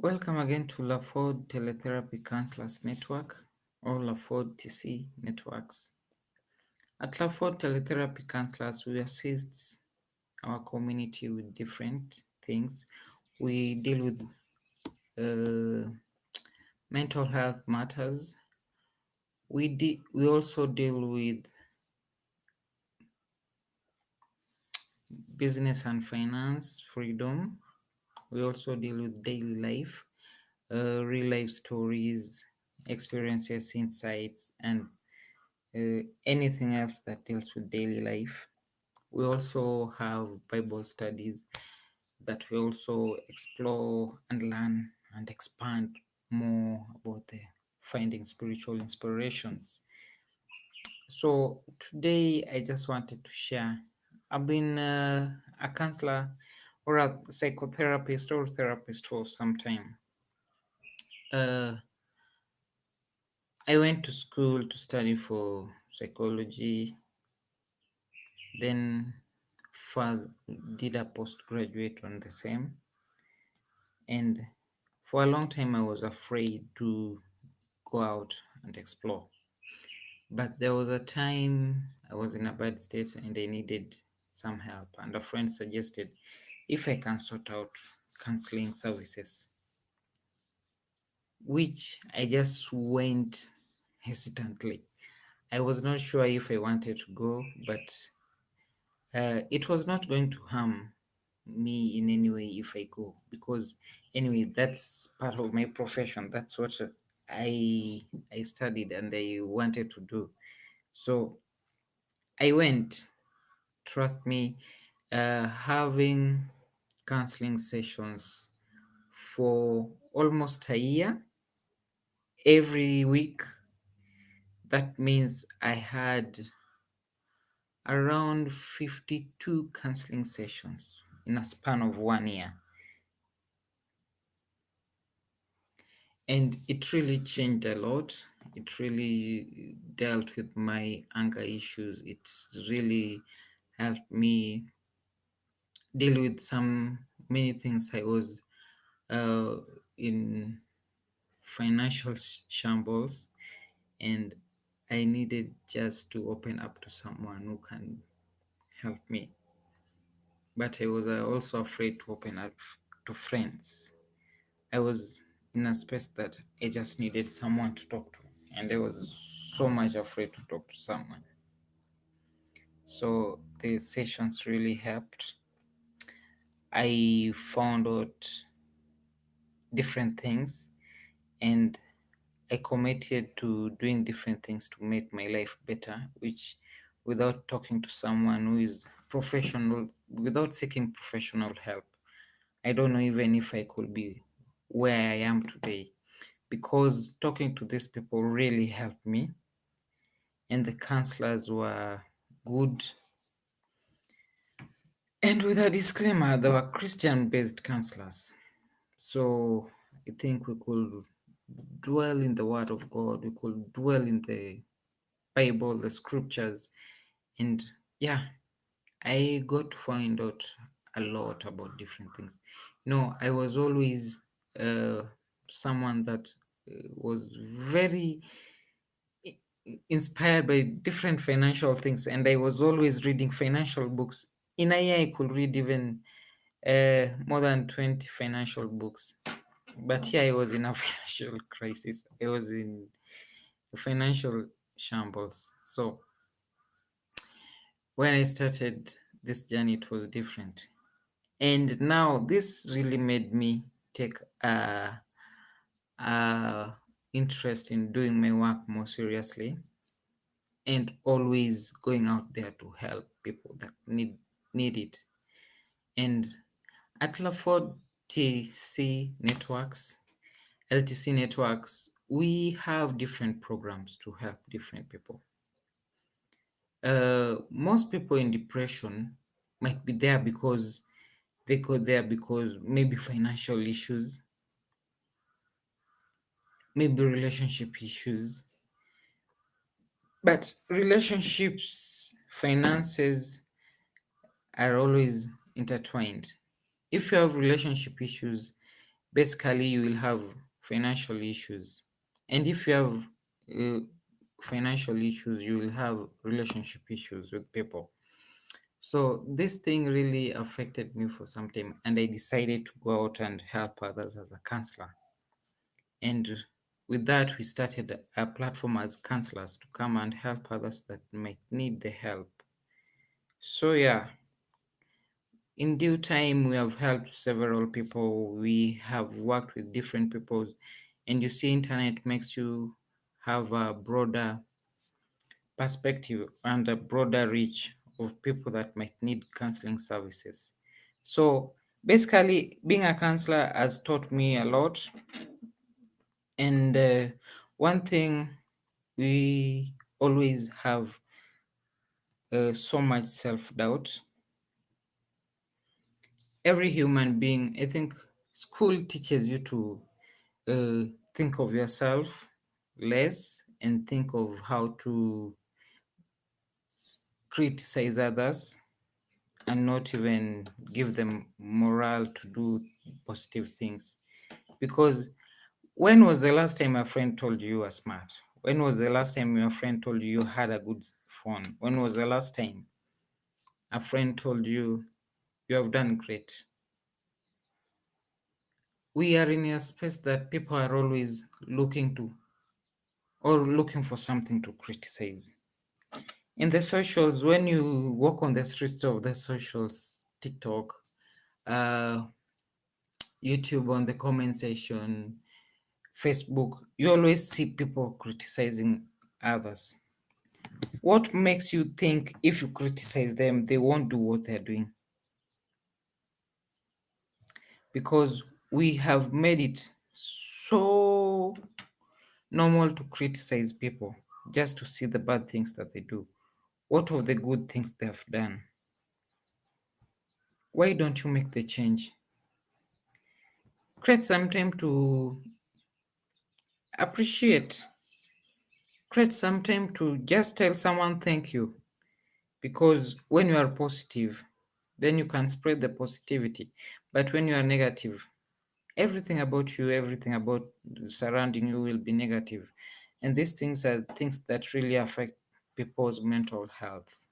Welcome again to Lafford Teletherapy Counselors Network or Lafford TC Networks. At Lafford Teletherapy Counselors, we assist our community with different things. We deal with mental health matters. We also deal with business and finance freedom. We also deal with daily life, real life stories, experiences, insights, and anything else that deals with daily life. We also have Bible studies that we also explore and learn and expand more about the finding spiritual inspirations. So today I just wanted to share. I've been a counselor or a psychotherapist or therapist for some time. Uh, I went to school to study for psychology, then did a postgraduate on the same. And for a long time, I was afraid to go out and explore. But there was a time I was in a bad state and I needed some help. And a friend suggested if I can sort out counseling services, which I just went hesitantly. I was not sure if I wanted to go, but it was not going to harm me in any way if I go, because anyway, that's part of my profession. That's what I studied and I wanted to do. So I went. Trust me, having counseling sessions for almost a year every week. That means I had around 52 counseling sessions in a span of 1 year. And it really changed a lot. It really dealt with my anger issues. It really helped me deal with many things. I was in financial shambles, and I needed just to open up to someone who can help me. But I was also afraid to open up to friends. I was in a space that I just needed someone to talk to, and I was so much afraid to talk to someone. So the sessions really helped. I found out different things, and I committed to doing different things to make my life better, which without talking to someone who is professional, without seeking professional help, I don't know even if I could be where I am today, because talking to these people really helped me, and the counselors were good. And with a disclaimer, they were Christian based counselors. So I think we could dwell in the Word of God, we could dwell in the Bible, the scriptures, and yeah, I got to find out a lot about different things. No, I was always someone that was very inspired by different financial things, and I was always reading financial books. In a year, I could read even more than 20 financial books. But here I was in a financial crisis. I was in a financial shambles. So when I started this journey, it was different. And now this really made me take a interest in doing my work more seriously, and always going out there to help people that need it. And at Lafford LTC networks, we have different programs to help different people. Most people in depression might be there because they got there because maybe financial issues, maybe relationship issues. But relationships, finances are always intertwined. If you have relationship issues, basically you will have financial issues. And if you have uh, financial issues, you will have relationship issues with people. So this thing really affected me for some time, and I decided to go out and help others as a counselor. And with that, we started a platform as counselors to come and help others that might need the help. So yeah, in due time, we have helped several people. We have worked with different people, and you see, internet makes you have a broader perspective and a broader reach of people that might need counseling services. So basically, being a counselor has taught me a lot. And one thing, we always have so much self doubt. Every human being, I think, school teaches you to uh, think of yourself less and think of how to criticize others and not even give them morale to do positive things. Because when was the last time a friend told you you were smart? When was the last time your friend told you you had a good phone? When was the last time a friend told you you have done great? We are in a space that people are always looking to or looking for something to criticize. In the socials, when you walk on the streets of the socials, TikTok, uh, YouTube, on the comment section, Facebook, you always see people criticizing others. What makes you think if you criticize them, they won't do what they're doing? Because we have made it so normal to criticize people just to see the bad things that they do. What of the good things they have done? Why don't you make the change? Create some time to appreciate. Create some time to just tell someone thank you. Because when you are positive, then you can spread the positivity. But when you are negative, everything about you, everything about surrounding you will be negative. And these things are things that really affect people's mental health.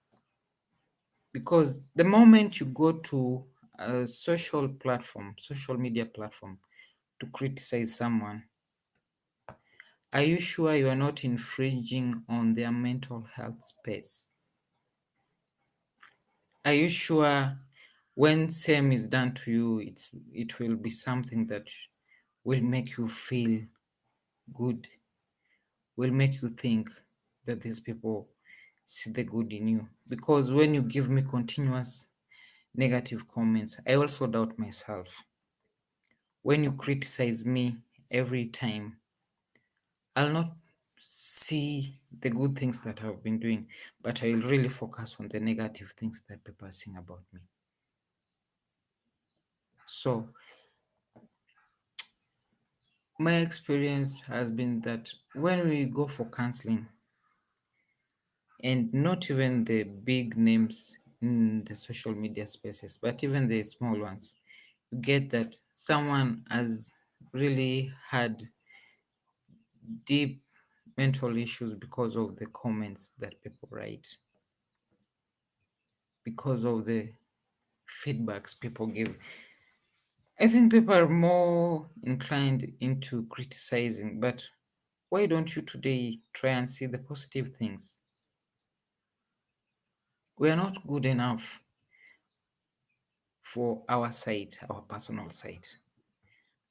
Because the moment you go to a social platform, social media platform, to criticize someone, are you sure you are not infringing on their mental health space? Are you sure when same is done to you, it will be something that will make you feel good, will make you think that these people see the good in you? Because when you give me continuous negative comments, I also doubt myself. When you criticize me every time, I'll not see the good things that I've been doing, but I'll really focus on the negative things that people are saying about me. So my experience has been that when we go for counseling, and not even the big names in the social media spaces, but even the small ones, you get that someone has really had deep mental issues because of the comments that people write, because of the feedbacks people give. I think people are more inclined into criticizing, but why don't you today try and see the positive things? We are not good enough for our site, our personal site.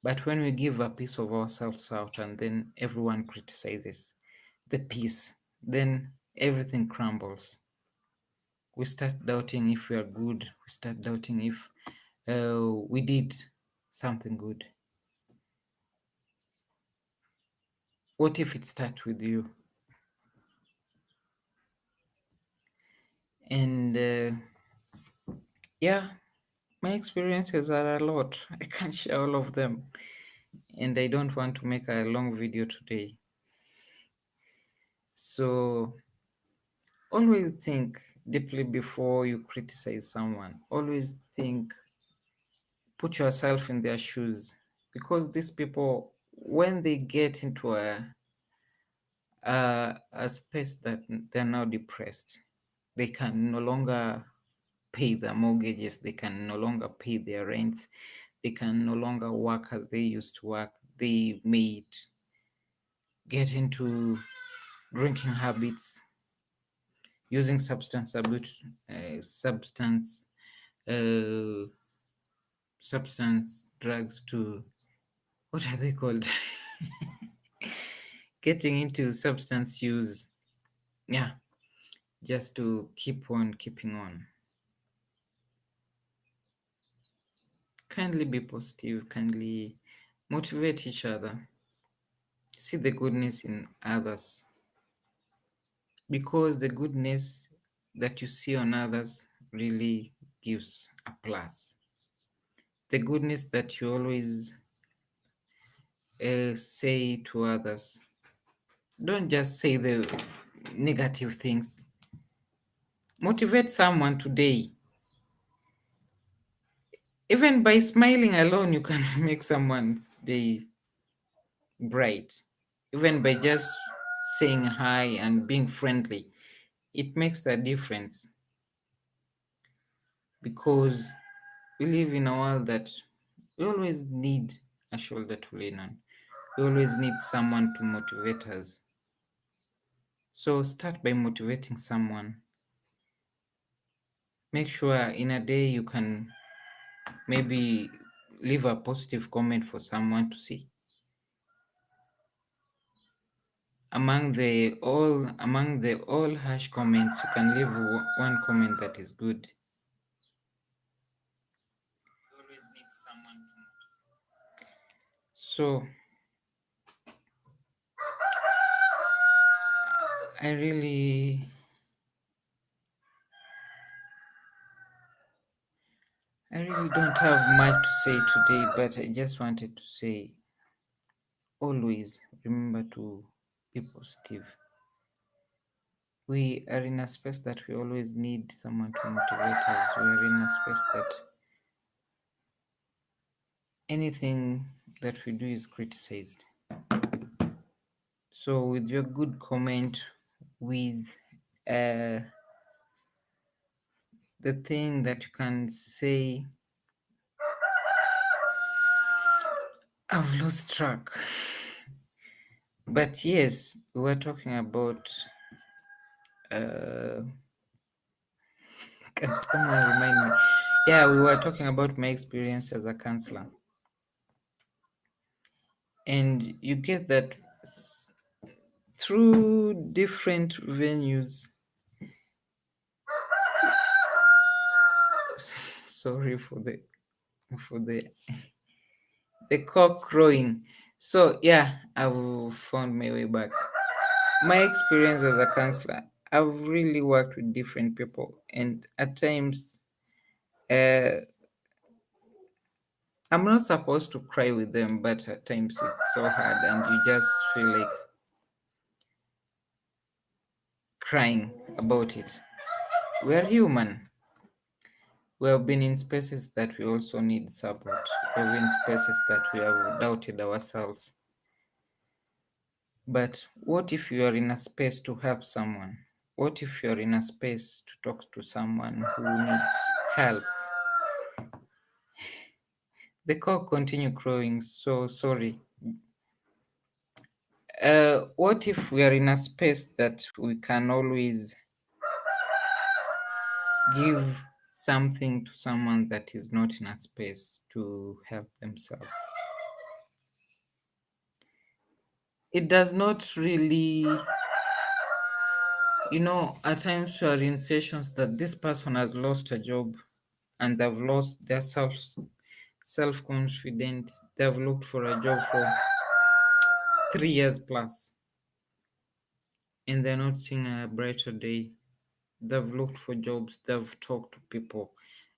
But when we give a piece of ourselves out and then everyone criticizes the piece, then everything crumbles. We start doubting if we are good. We start doubting if we did something good. What if it starts with you? And yeah, my experiences are a lot. I can't share all of them. And I don't want to make a long video today. So always think deeply before you criticize someone. Always think, put yourself in their shoes. because these people, when they get into a space that they're now depressed, they can no longer pay their mortgages, they can no longer pay their rents, they can no longer work as they used to work. They may get into drinking habits, using substance abuse, uh, substance drugs to, what are they called? Getting into substance use, yeah, just to keep on keeping on. Kindly be positive, kindly motivate each other, see the goodness in others, because the goodness that you see on others really gives a plus. The goodness that you always say to others, don't just say the negative things. Motivate someone today. Even by smiling alone, you can make someone's day bright. Even by just saying hi and being friendly, it makes a difference, because we live in a world that we always need a shoulder to lean on. We always need someone to motivate us. So start by motivating someone. Make sure in a day you can maybe leave a positive comment for someone to see. Among the all harsh comments, you can leave one comment that is good. You always need someone to. So I really don't have much to say today, but I just wanted to say, always remember to be positive. We are in a space that we always need someone to motivate us. We are in a space that anything that we do is criticized. So with your good comment, with the thing that you can say, I've lost track. But yes, we were talking about can someone remind me? Yeah, we were talking about my experience as a counselor. And you get that through different venues. Sorry for the cock crowing. So yeah, I've found my way back. My experience as a counselor, I've really worked with different people, and at times I'm not supposed to cry with them, but at times it's so hard and you just feel like crying about it. We're human. We have been in spaces that we also need support. We have been in spaces that we have doubted ourselves. But what if you are in a space to help someone? What if you're in a space to talk to someone who needs help? The cock continue crowing, so sorry. What if we are in a space that we can always give something to someone that is not in a space to help themselves? It does not really, at times we are in sessions that this person has lost a job and they've lost their self-confidence. They've looked for a job for 3 years plus and they're not seeing a brighter day. They've looked for jobs, they've talked to people,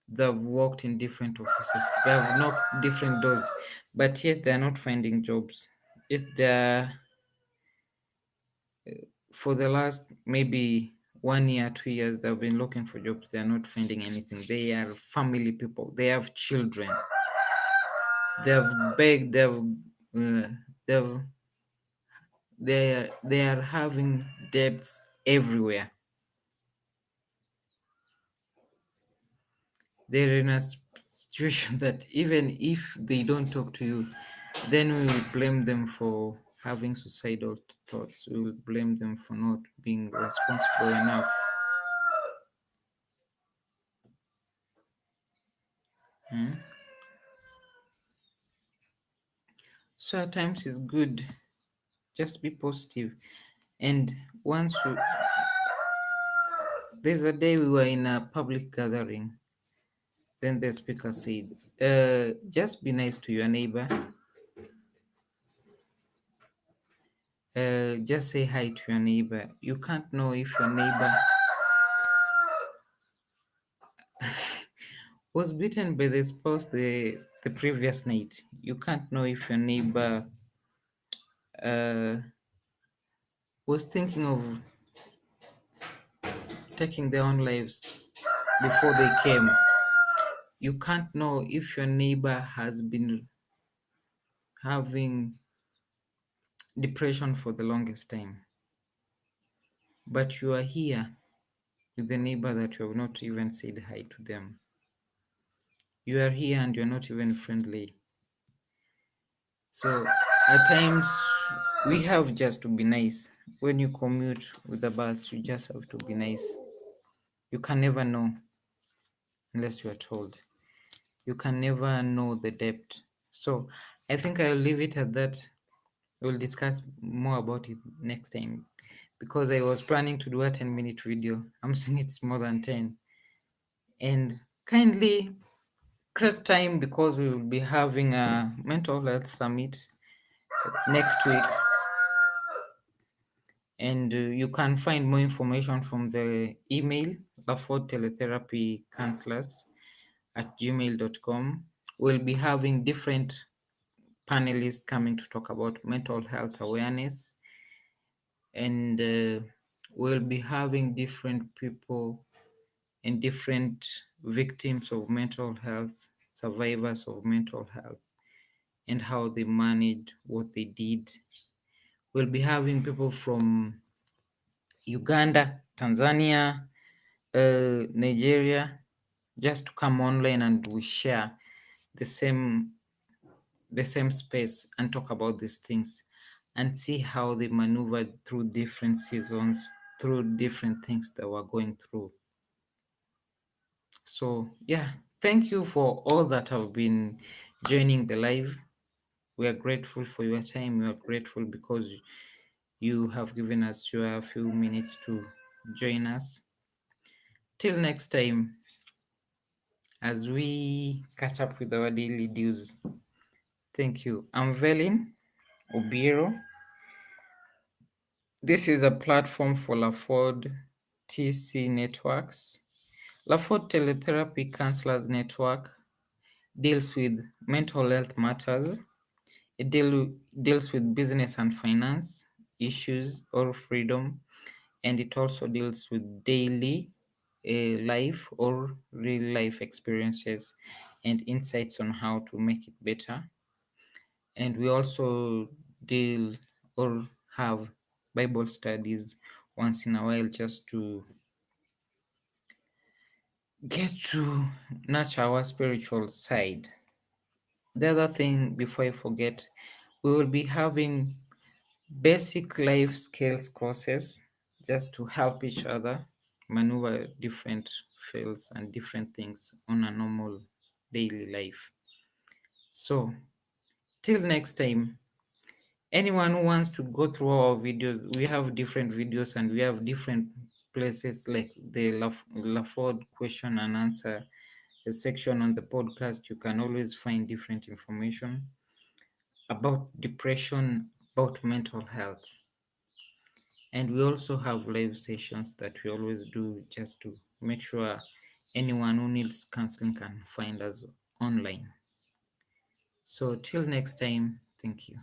they've worked in different offices, they've knocked different doors, but yet they're not finding jobs. Yet they're, for the last maybe 1 year, 2 years, they've been looking for jobs, they're not finding anything. They are family people, they have children. They've begged, uh, they've, they are having debts everywhere. They're in a situation that even if they don't talk to you, then we will blame them for having suicidal thoughts. We will blame them for not being responsible enough. Hmm? So at times it's good, just be positive. And once we, there's a day we were in a public gathering, then the speaker said, just be nice to your neighbor. Just say hi to your neighbor. You can't know if your neighbor was beaten by the spouse the previous night. You can't know if your neighbor uh, was thinking of taking their own lives before they came. You can't know if your neighbor has been having depression for the longest time. But you are here with the neighbor that you have not even said hi to them. You are here and you're not even friendly. So at times we have just to be nice. When you commute with the bus, you just have to be nice. You can never know unless you are told. You can never know the depth. So I think I'll leave it at that. We'll discuss more about it next time because I was planning to do a 10-minute video. I'm seeing it's more than 10. And kindly create time because we will be having a mental health summit next week. And you can find more information from the email laffordteletherapycounsellors@gmail.com. We'll be having different panelists coming to talk about mental health awareness, and we'll be having different people and different victims of mental health, survivors of mental health, and how they managed what they did. We'll be having people from Uganda, Tanzania, Nigeria, just to come online and we share the same space and talk about these things and see how they maneuvered through different seasons, through different things that we're going through. So yeah, thank you for all that have been joining the live. We are grateful for your time. We are grateful because you have given us your few minutes to join us. Till next time, as we catch up with our daily dues. Thank you. I'm Velin Obiro. This is a platform for Lafford TC networks. Lafford Teletherapy Counselors Network deals with mental health matters. It deals with business and finance issues or freedom, and it also deals with daily life or real life experiences and insights on how to make it better. And we also deal or have Bible studies once in a while just to get to nurture our spiritual side. The other thing, before I forget, we will be having basic life skills courses just to help each other maneuver different fields and different things on a normal daily life. So, till next time, anyone who wants to go through our videos, we have different videos and we have different places like the Lafford question and answer section on the podcast. You can always find different information about depression, about mental health. And we also have live sessions that we always do just to make sure anyone who needs counseling can find us online. So till next time, thank you.